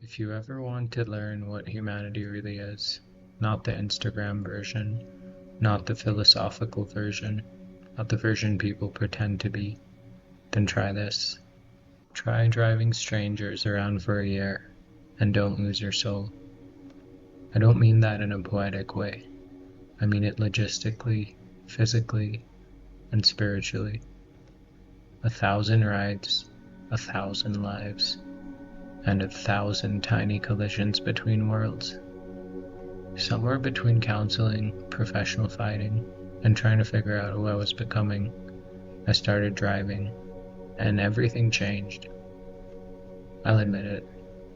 If you ever want to learn what humanity really is, not the Instagram version, not the philosophical version, not the version people pretend to be, then try this. Try driving strangers around for a year and don't lose your soul. I don't mean that in a poetic way. I mean it logistically, physically, and spiritually. 1,000 rides, 1,000 lives, and 1,000 tiny collisions between worlds. Somewhere between counseling, professional fighting, and trying to figure out who I was becoming, I started driving, and everything changed. I'll admit it,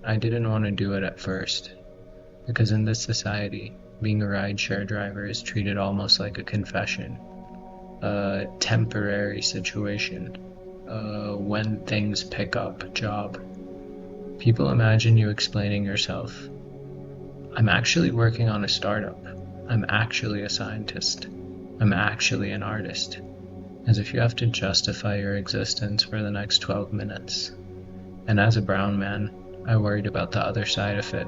I didn't want to do it at first, because in this society, being a rideshare driver is treated almost like a confession, a temporary situation, when things pick up job. People imagine you explaining yourself. I'm actually working on a startup. I'm actually a scientist. I'm actually an artist. As if you have to justify your existence for the next 12 minutes. And as a brown man, I worried about the other side of it.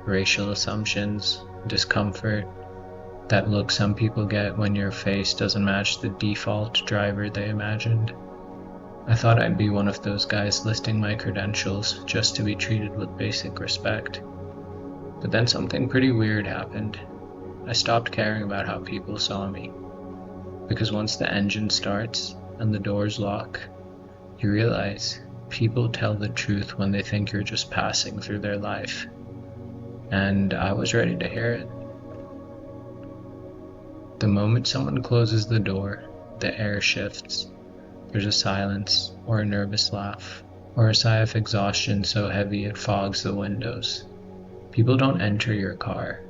Racial assumptions, discomfort, that look some people get when your face doesn't match the default driver they imagined. I thought I'd be one of those guys listing my credentials just to be treated with basic respect. But then something pretty weird happened. I stopped caring about how people saw me. Because once the engine starts and the doors lock, you realize people tell the truth when they think you're just passing through their life. And I was ready to hear it. The moment someone closes the door, the air shifts. There's a silence, or a nervous laugh, or a sigh of exhaustion so heavy it fogs the windows. People don't enter your car.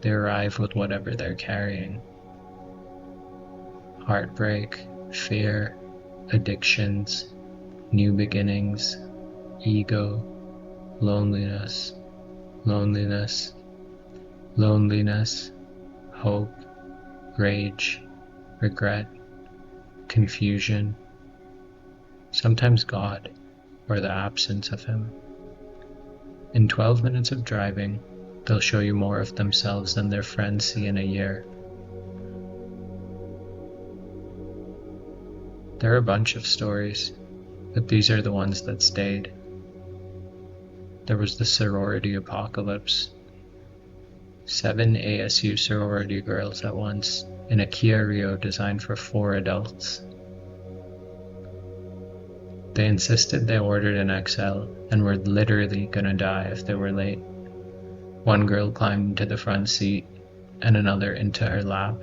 They arrive with whatever they're carrying. Heartbreak, fear, addictions, new beginnings, ego, loneliness, loneliness, loneliness, hope, rage, regret, confusion, sometimes God, or the absence of Him. In 12 minutes of driving, they'll show you more of themselves than their friends see in a year. There are a bunch of stories, but these are the ones that stayed. There was the sorority apocalypse. 7 ASU sorority girls at once, in a Kia Rio designed for 4 adults. They insisted they ordered an XL and were literally gonna die if they were late. One girl climbed into the front seat and another into her lap.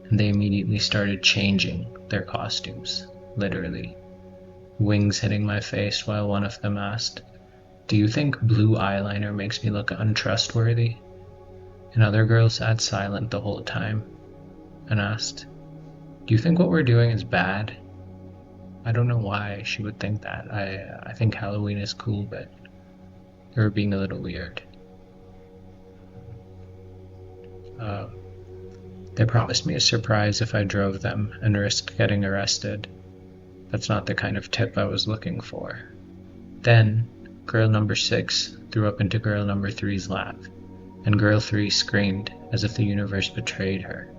And they immediately started changing their costumes, literally. Wings hitting my face while one of them asked, "Do you think blue eyeliner makes me look untrustworthy?" Another girl sat silent the whole time and asked, "Do you think what we're doing is bad?" I don't know why she would think that. I think Halloween is cool, but they were being a little weird. They promised me a surprise if I drove them and risked getting arrested. That's not the kind of tip I was looking for. Then, girl number 6 threw up into girl number 3's lap, and girl 3 screamed as if the universe betrayed her.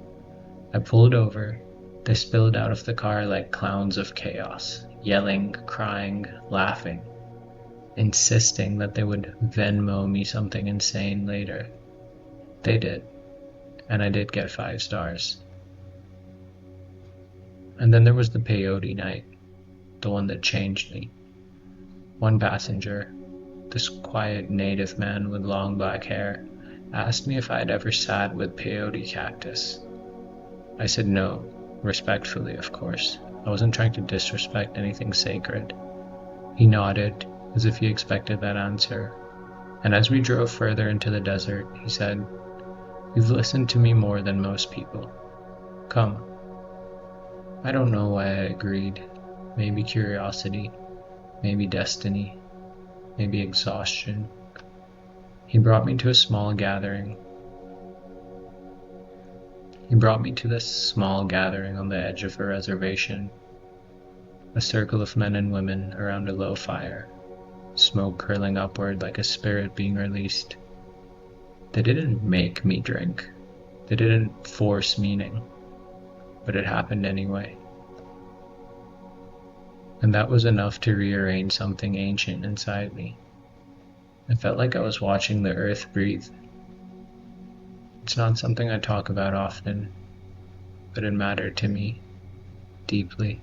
I pulled over. They spilled out of the car like clowns of chaos, yelling, crying, laughing, insisting that they would Venmo me something insane later. They did, and I did get 5 stars. And then there was the peyote night, the one that changed me. One passenger, this quiet native man with long black hair, asked me if I'd ever sat with peyote cactus. I said no. Respectfully, of course. I wasn't trying to disrespect anything sacred. He nodded, as if he expected that answer. And as we drove further into the desert, he said, "You've listened to me more than most people. Come." I don't know why I agreed. Maybe curiosity, maybe destiny, maybe exhaustion. He brought me to a small gathering. He brought me to this small gathering on the edge of a reservation, a circle of men and women around a low fire. smoke curling upward like a spirit being released. They didn't make me drink. They didn't force meaning. But it happened anyway. And that was enough to rearrange something ancient inside me. I felt like I was watching the earth breathe. It's not something I talk about often, but it mattered to me deeply.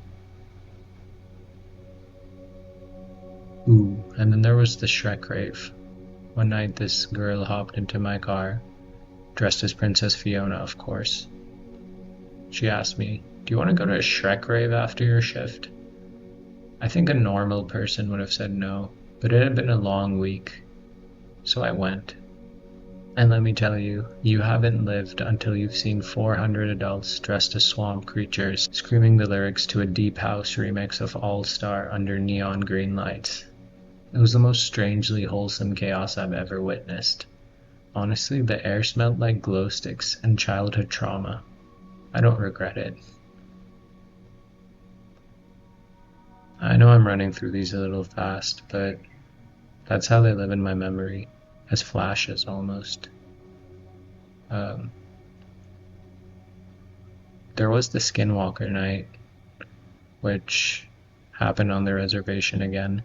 Ooh, and then there was the Shrek rave. One night this girl hopped into my car, dressed as Princess Fiona, of course. She asked me, "Do you want to go to a Shrek rave after your shift?" I think a normal person would have said no, but it had been a long week, so I went. And let me tell you, you haven't lived until you've seen 400 adults dressed as swamp creatures screaming the lyrics to a deep house remix of All Star under neon green lights. It was the most strangely wholesome chaos I've ever witnessed. Honestly, the air smelled like glow sticks and childhood trauma. I don't regret it. I know I'm running through these a little fast, but that's how they live in my memory, as flashes almost. There was the Skinwalker night, which happened on the reservation again.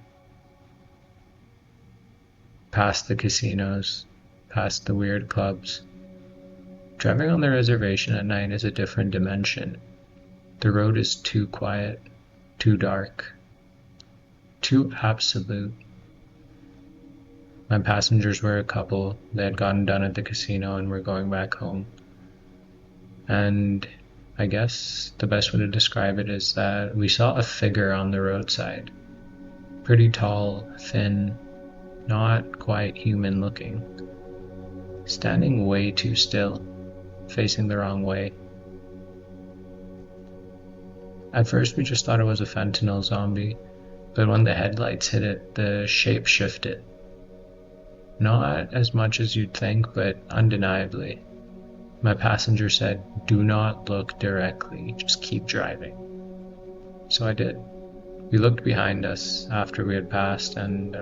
Past the casinos, past the weird clubs. Driving on the reservation at night is a different dimension. The road is too quiet, too dark, too absolute. My passengers were a couple. They had gotten done at the casino and were going back home. And I guess the best way to describe it is that we saw a figure on the roadside. Pretty tall, thin, not quite human looking. Standing way too still, facing the wrong way. At first we just thought it was a fentanyl zombie, but when the headlights hit it, the shape shifted. Not as much as you'd think, but undeniably. My passenger said, "Do not look directly, just keep driving." So I did. We looked behind us after we had passed, and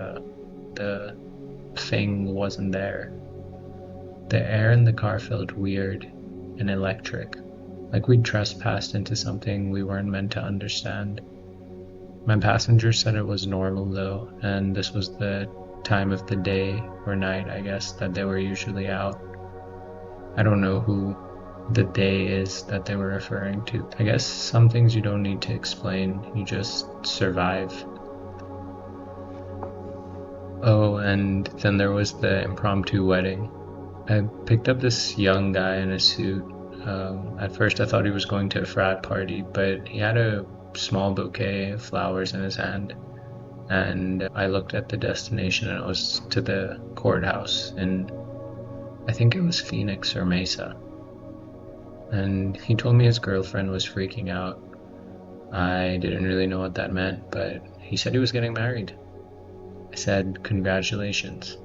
the thing wasn't there. The air in the car felt weird and electric, like we'd trespassed into something we weren't meant to understand. My passenger said it was normal though, and this was the time of the day or night, I guess, that they were usually out. I don't know who the they is that they were referring to. I guess some things you don't need to explain, you just survive. Oh, and then there was the impromptu wedding. I picked up this young guy in a suit. At first I thought he was going to a frat party, but he had a small bouquet of flowers in his hand. And I looked at the destination and it was to the courthouse in, I think it was Phoenix or Mesa. And he told me his girlfriend was freaking out. I didn't really know what that meant, but he said he was getting married. I said, "Congratulations."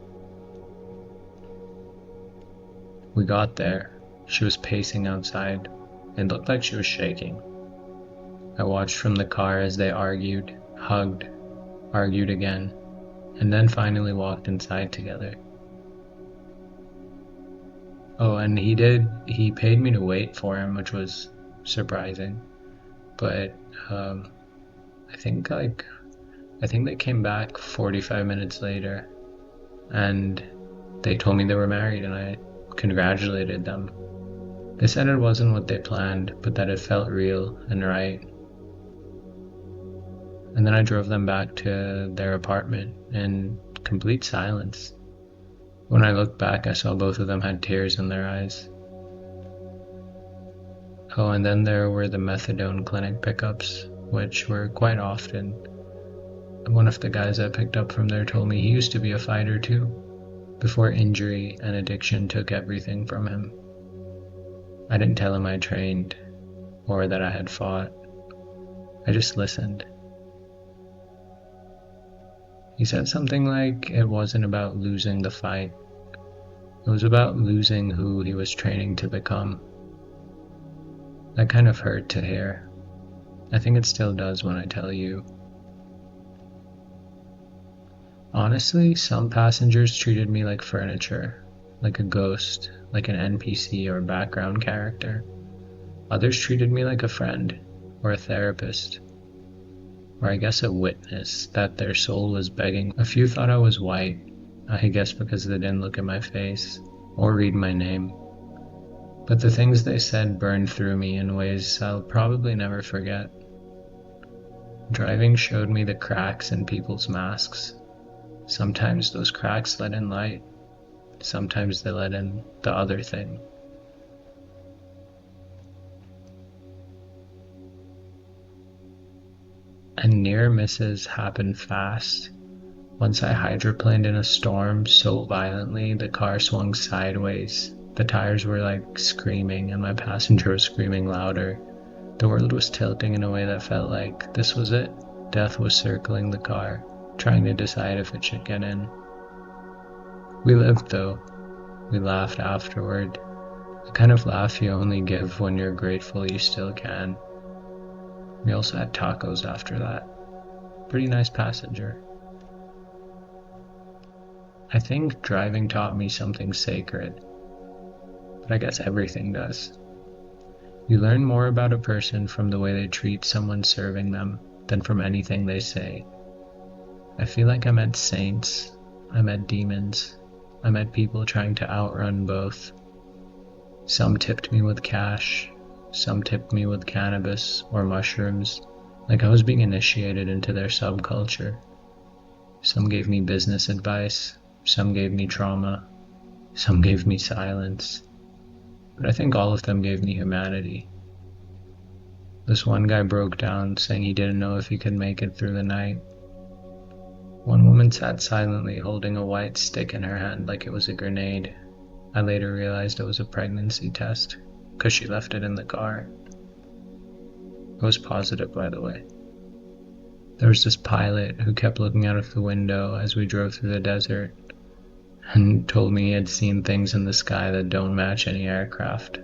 We got there. She was pacing outside. It looked like she was shaking. I watched from the car as they argued, hugged, argued again, and then finally walked inside together. Oh, and he paid me to wait for him, which was surprising. But I think they came back 45 minutes later and they told me they were married and I congratulated them. They said it wasn't what they planned, but that it felt real and right. And then I drove them back to their apartment in complete silence. When I looked back, I saw both of them had tears in their eyes. Oh, and then there were the methadone clinic pickups, which were quite often. One of the guys I picked up from there told me he used to be a fighter too, before injury and addiction took everything from him. I didn't tell him I trained, or that I had fought. I just listened. He said something like it wasn't about losing the fight. It was about losing who he was training to become. That kind of hurt to hear. I think it still does when I tell you. Honestly, some passengers treated me like furniture, like a ghost, like an NPC or background character. Others treated me like a friend, or a therapist, or I guess a witness that their soul was begging. A few thought I was white, I guess because they didn't look at my face, or read my name. But the things they said burned through me in ways I'll probably never forget. Driving showed me the cracks in people's masks. Sometimes those cracks let in light, sometimes they let in the other thing. And near misses happen fast. Once I hydroplaned in a storm so violently the car swung sideways. The tires were like screaming and my passenger was screaming louder. The world was tilting in a way that felt like this was it. Death was circling the car, trying to decide if it should get in. We lived though. We laughed afterward. The kind of laugh you only give when you're grateful you still can. We also had tacos after that. Pretty nice passenger. I think driving taught me something sacred, but I guess everything does. You learn more about a person from the way they treat someone serving them than from anything they say. I feel like I met saints, I met demons, I met people trying to outrun both. Some tipped me with cash, some tipped me with cannabis or mushrooms, like I was being initiated into their subculture. Some gave me business advice, some gave me trauma, some gave me silence, but I think all of them gave me humanity. This one guy broke down, saying he didn't know if he could make it through the night. One woman sat silently holding a white stick in her hand like it was a grenade. I later realized it was a pregnancy test, because she left it in the car. It was positive, by the way. There was this pilot who kept looking out of the window as we drove through the desert, and told me he had seen things in the sky that don't match any aircraft.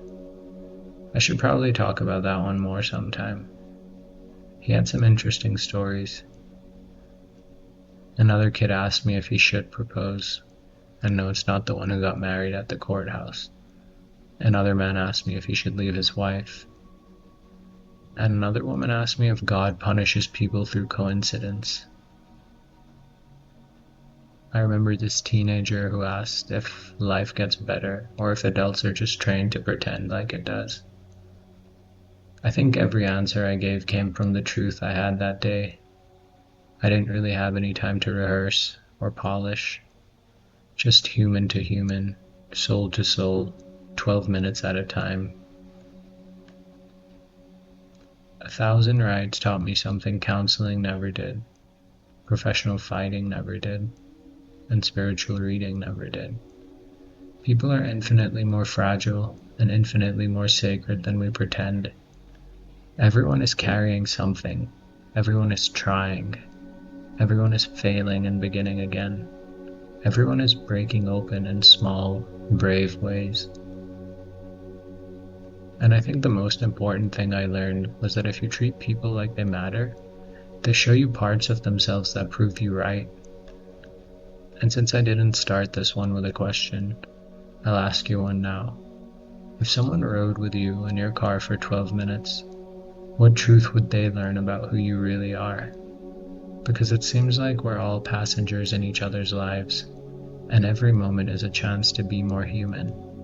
I should probably talk about that one more sometime. He had some interesting stories. Another kid asked me if he should propose, and no, it's not the one who got married at the courthouse. Another man asked me if he should leave his wife. And another woman asked me if God punishes people through coincidence. I remember this teenager who asked if life gets better or if adults are just trained to pretend like it does. I think every answer I gave came from the truth I had that day. I didn't really have any time to rehearse or polish. Just human to human, soul to soul, 12 minutes at a time. 1,000 rides taught me something counseling never did, professional fighting never did, and spiritual reading never did. People are infinitely more fragile and infinitely more sacred than we pretend. Everyone is carrying something. Everyone is trying. Everyone is failing and beginning again. Everyone is breaking open in small, brave ways. And I think the most important thing I learned was that if you treat people like they matter, they show you parts of themselves that prove you right. And since I didn't start this one with a question, I'll ask you one now. If someone rode with you in your car for 12 minutes, what truth would they learn about who you really are? Because it seems like we're all passengers in each other's lives, and every moment is a chance to be more human.